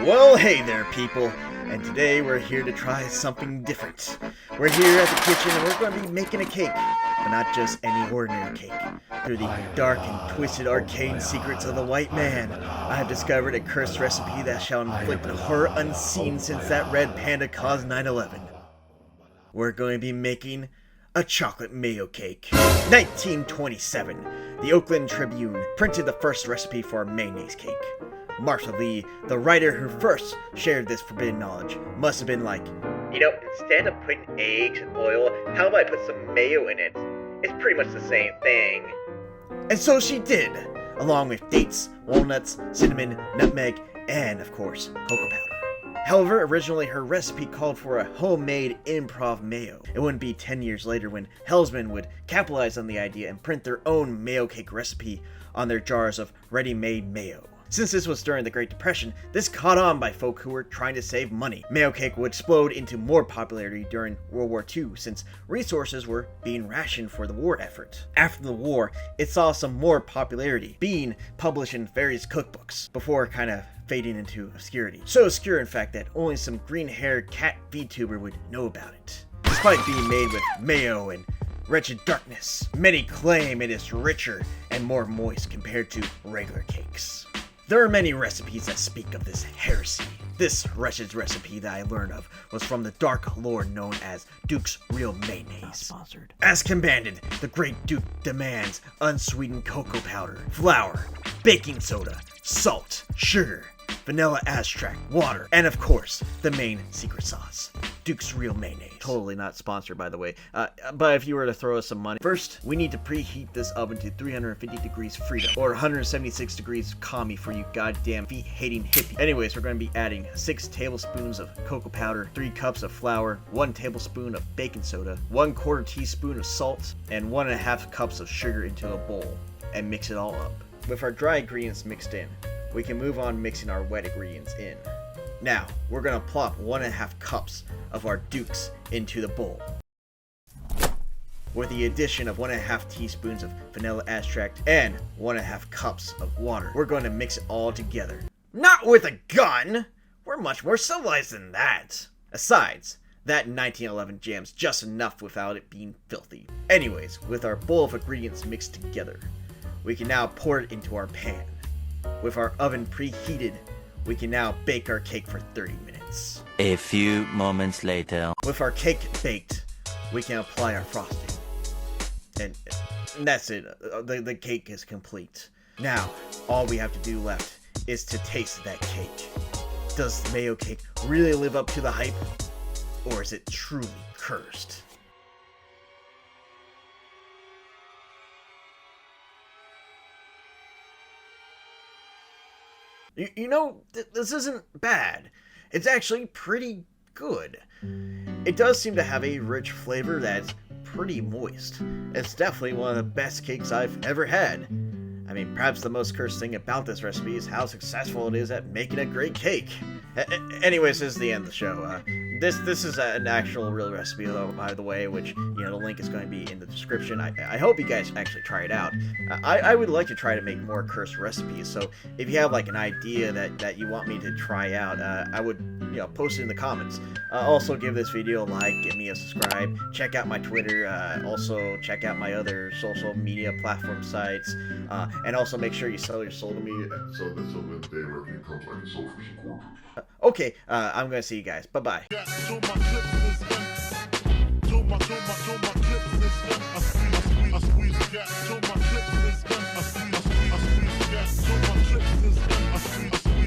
Well, hey there, people, and today we're here to try something different. We're here at the kitchen and we're going to be making a cake, but not just any ordinary cake. Through the dark and twisted arcane secrets of the white man, I have discovered a cursed recipe that shall inflict horror unseen since that red panda caused 9/11. We're going to be making a chocolate mayo cake. 1927, the Oakland Tribune printed the first recipe for a mayonnaise cake. Martha Lee, the writer who first shared this forbidden knowledge, must have been like, instead of putting eggs and oil, how about I put some mayo in it? It's pretty much the same thing. And so she did, along with dates, walnuts, cinnamon, nutmeg, and of course, cocoa powder. However, originally her recipe called for a homemade improv mayo. It wouldn't be 10 years later when Hellsman would capitalize on the idea and print their own mayo cake recipe on their jars of ready-made mayo. Since this was during the Great Depression, this caught on by folk who were trying to save money. Mayo cake would explode into more popularity during World War II since resources were being rationed for the war effort. After the war, it saw some more popularity, being published in various cookbooks, before kind of fading into obscurity. So obscure, in fact, that only some green-haired cat VTuber would know about it. Despite being made with mayo and wretched darkness, many claim it is richer and more moist compared to regular cakes. There are many recipes that speak of this heresy. This wretched recipe that I learned of was from the dark lore known as Duke's Real Mayonnaise. Not sponsored. As commanded, the great Duke demands unsweetened cocoa powder, flour, baking soda, salt, sugar, vanilla extract, water, and of course, the main secret sauce, Duke's Real Mayonnaise. Totally not sponsored, by the way, but if you were to throw us some money. First, we need to preheat this oven to 350 degrees Freedom, or 176 degrees Commie for you goddamn feet-hating hippie. Anyways, we're going to be adding 6 tablespoons of cocoa powder, 3 cups of flour, 1 tablespoon of baking soda, 1/4 teaspoon of salt, and 1.5 cups of sugar into a bowl, and mix it all up. With our dry ingredients mixed in, we can move on mixing our wet ingredients in. Now, we're going to plop 1.5 cups of our Dukes into the bowl. With the addition of 1.5 teaspoons of vanilla extract and 1.5 cups of water, we're going to mix it all together. Not with a gun! We're much more civilized than that. Besides, that 1911 jam's just enough without it being filthy. Anyways, with our bowl of ingredients mixed together, we can now pour it into our pan. With our oven preheated, we can now bake our cake for 30 minutes. A few moments later. With our cake baked, we can apply our frosting. And that's it. The cake is complete. Now, all we have to do left is to taste that cake. Does the mayo cake really live up to the hype? Or is it truly cursed? You know, this isn't bad. It's actually pretty good. It does seem to have a rich flavor that's pretty moist. It's definitely one of the best cakes I've ever had. I mean, perhaps the most cursed thing about this recipe is how successful it is at making a great cake. Anyways, this is the end of the show. This is an actual real recipe, though, by the way, which, the link is going to be in the description. I hope you guys actually try it out. I would like to try to make more cursed recipes, so if you have, like, an idea that you want me to try out, I would, post it in the comments. Also, give this video a like, give me a subscribe, check out my Twitter, also check out my other social media platform sites, and also make sure you sell your soul to me. So this will day where you come like a soul for some quarters. Okay, I'm gonna see you guys. Bye-bye.